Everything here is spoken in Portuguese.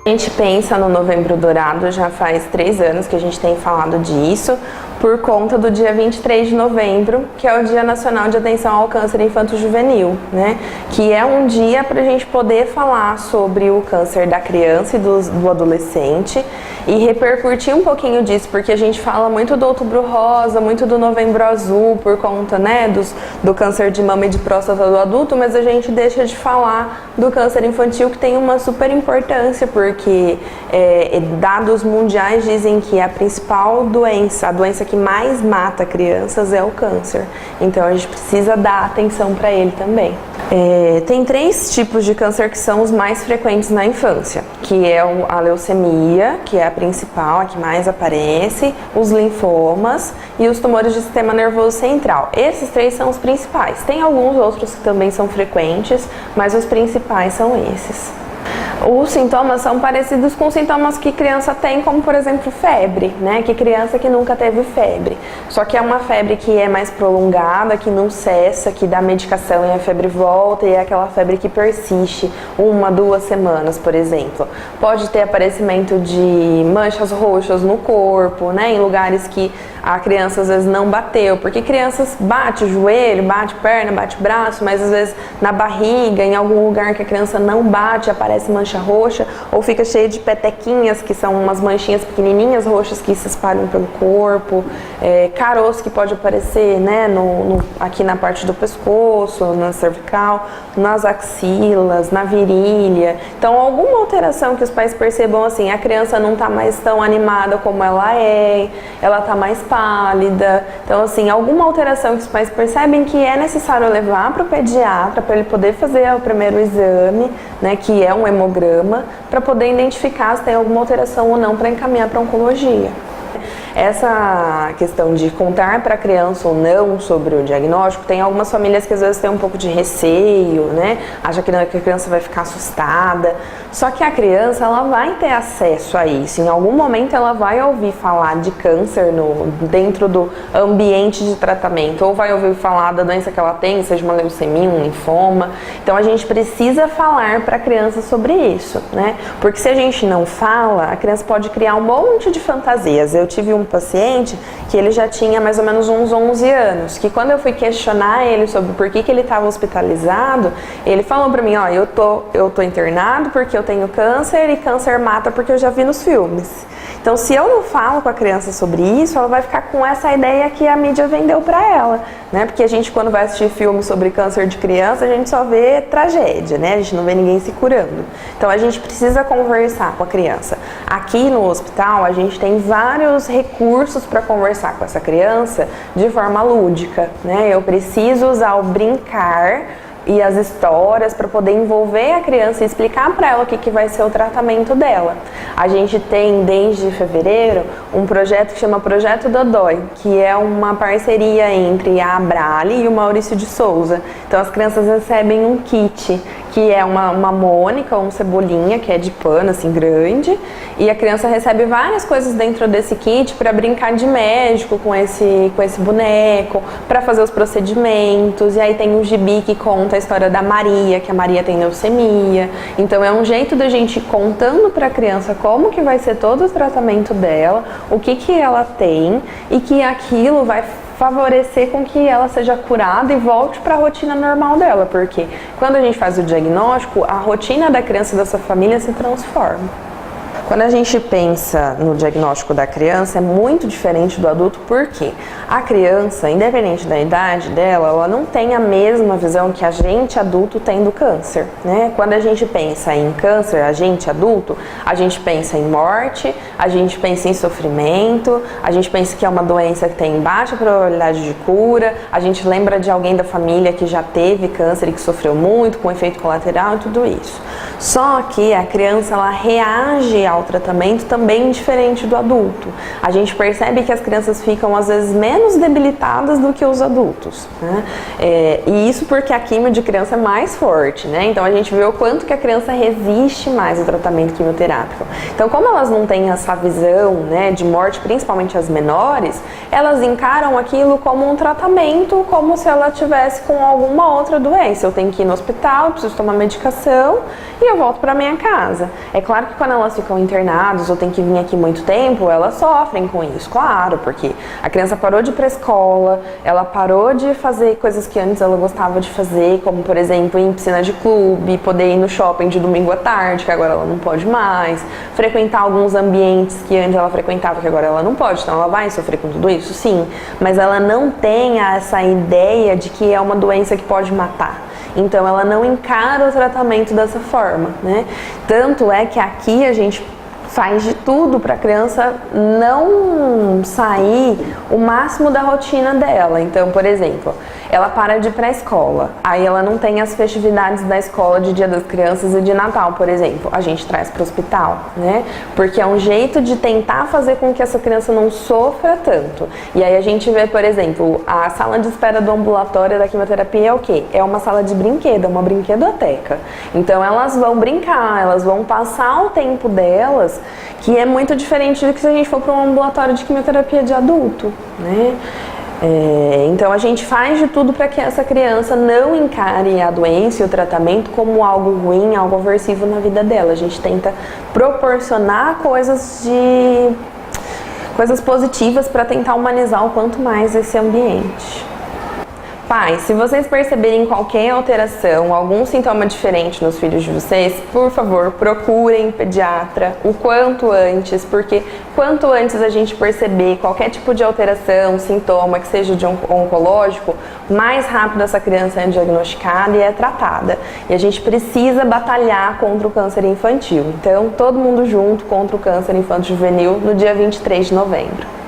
A gente pensa no Novembro Dourado, já faz 3 anos que a gente tem falado disso, por conta do dia 23 de novembro, que é o Dia Nacional de Atenção ao Câncer Infanto-Juvenil, né? Que é um dia para a gente poder falar sobre o câncer da criança e do adolescente e repercutir um pouquinho disso, porque a gente fala muito do Outubro Rosa, muito do Novembro Azul, por conta, né, do câncer de mama e de próstata do adulto, mas a gente deixa de falar do câncer infantil, que tem uma super importância, porque dados mundiais dizem que a principal doença, a doença que mais mata crianças é o câncer. Então a gente precisa dar atenção para ele também. Tem 3 tipos de câncer que são os mais frequentes na infância, que é a leucemia, que é a principal, a que mais aparece, os linfomas e os tumores do sistema nervoso central. Esses 3 são os principais. Tem alguns outros que também são frequentes, mas os principais são esses. Os sintomas são parecidos com sintomas que criança tem, como por exemplo febre, né? Que criança que nunca teve febre. Só que é uma febre que é mais prolongada, que não cessa, que dá medicação e a febre volta, e é aquela febre que persiste 1, 2 semanas, por exemplo. Pode ter aparecimento de manchas roxas no corpo, né? Em lugares que a criança às vezes não bateu, porque crianças bate o joelho, bate perna, bate braço, mas às vezes na barriga, em algum lugar que a criança não bate, aparece mancha roxa, ou fica cheia de petequinhas, que são umas manchinhas pequenininhas roxas que se espalham pelo corpo, caroço que pode aparecer, né, aqui na parte do pescoço, na cervical, nas axilas, na virilha. Então alguma alteração que os pais percebam assim, a criança não está mais tão animada como ela está mais pálida. Então assim, alguma alteração que os pais percebem que é necessário levar para o pediatra para ele poder fazer o primeiro exame, né, que é um hemograma, para poder identificar se tem alguma alteração ou não para encaminhar para oncologia. Essa questão de contar para a criança ou não sobre o diagnóstico, tem algumas famílias que às vezes têm um pouco de receio, né? Acha que a criança vai ficar assustada. Só que a criança, ela vai ter acesso a isso. Em algum momento ela vai ouvir falar de câncer dentro do ambiente de tratamento, ou vai ouvir falar da doença que ela tem, seja uma leucemia, um linfoma. Então a gente precisa falar para a criança sobre isso, né? Porque se a gente não fala, a criança pode criar um monte de fantasias. Eu tive um paciente que ele já tinha mais ou menos uns 11 anos, que quando eu fui questionar ele sobre por que ele estava hospitalizado, ele falou para mim, ó, eu tô internado porque eu tenho câncer e câncer mata porque eu já vi nos filmes. Então, se eu não falo com a criança sobre isso, ela vai ficar com essa ideia que a mídia vendeu para ela, né? Porque a gente, quando vai assistir filme sobre câncer de criança, a gente só vê tragédia, né? A gente não vê ninguém se curando. Então, a gente precisa conversar com a criança. Aqui no hospital, a gente tem vários recursos para conversar com essa criança de forma lúdica, né? Eu preciso usar o brincar e as histórias para poder envolver a criança e explicar para ela o que vai ser o tratamento dela. A gente tem desde fevereiro um projeto que chama Projeto Dodói, que é uma parceria entre a Abrale e o Maurício de Souza. Então as crianças recebem um kit, que é uma mônica ou um cebolinha, que é de pano, assim, grande, e a criança recebe várias coisas dentro desse kit para brincar de médico com esse boneco, para fazer os procedimentos, e aí tem um gibi que conta a história da Maria, que a Maria tem leucemia. Então é um jeito da gente ir contando para a criança como que vai ser todo o tratamento dela, o que ela tem, e que aquilo vai favorecer com que ela seja curada e volte para a rotina normal dela, porque quando a gente faz o diagnóstico, a rotina da criança e da sua família se transforma. Quando a gente pensa no diagnóstico da criança, é muito diferente do adulto, porque a criança, independente da idade dela, ela não tem a mesma visão que a gente adulto tem do câncer, né? Quando a gente pensa em câncer, a gente adulto, a gente pensa em morte, a gente pensa em sofrimento, a gente pensa que é uma doença que tem baixa probabilidade de cura, a gente lembra de alguém da família que já teve câncer e que sofreu muito, com efeito colateral e tudo isso. Só que a criança, ela reage ao o tratamento também diferente do adulto. A gente percebe que as crianças ficam às vezes menos debilitadas do que os adultos, né? E isso porque a quimio de criança é mais forte, né? Então a gente vê o quanto que a criança resiste mais ao tratamento quimioterápico. Então, como elas não têm essa visão, né, de morte, principalmente as menores, elas encaram aquilo como um tratamento, como se ela tivesse com alguma outra doença. Eu tenho que ir no hospital, eu preciso tomar medicação e eu volto para minha casa. É claro que quando elas ficam internadas ou tem que vir aqui muito tempo, elas sofrem com isso, claro, porque a criança parou de ir para a escola, ela parou de fazer coisas que antes ela gostava de fazer, como por exemplo ir em piscina de clube, poder ir no shopping de domingo à tarde, que agora ela não pode mais, frequentar alguns ambientes que antes ela frequentava, que agora ela não pode, então ela vai sofrer com tudo isso, sim, mas ela não tem essa ideia de que é uma doença que pode matar. Então ela não encara o tratamento dessa forma, né? Tanto é que aqui a gente faz de tudo para a criança não sair o máximo da rotina dela. Então, por exemplo, ela para de ir para a escola, aí ela não tem as festividades da escola de Dia das Crianças e de Natal, por exemplo, a gente traz para o hospital, né? Porque é um jeito de tentar fazer com que essa criança não sofra tanto. E aí a gente vê, por exemplo, a sala de espera do ambulatório da quimioterapia é o quê? É uma sala de brinquedo, é uma brinquedoteca. Então elas vão brincar, elas vão passar o tempo delas, que é muito diferente do que se a gente for para um ambulatório de quimioterapia de adulto, né? Então a gente faz de tudo para que essa criança não encare a doença e o tratamento como algo ruim, algo aversivo na vida dela. A gente tenta proporcionar coisas positivas para tentar humanizar o quanto mais esse ambiente. Pais, se vocês perceberem qualquer alteração, algum sintoma diferente nos filhos de vocês, por favor, procurem pediatra o quanto antes, porque quanto antes a gente perceber qualquer tipo de alteração, sintoma, que seja de oncológico, mais rápido essa criança é diagnosticada e é tratada. E a gente precisa batalhar contra o câncer infantil. Então, todo mundo junto contra o câncer infanto-juvenil no dia 23 de novembro.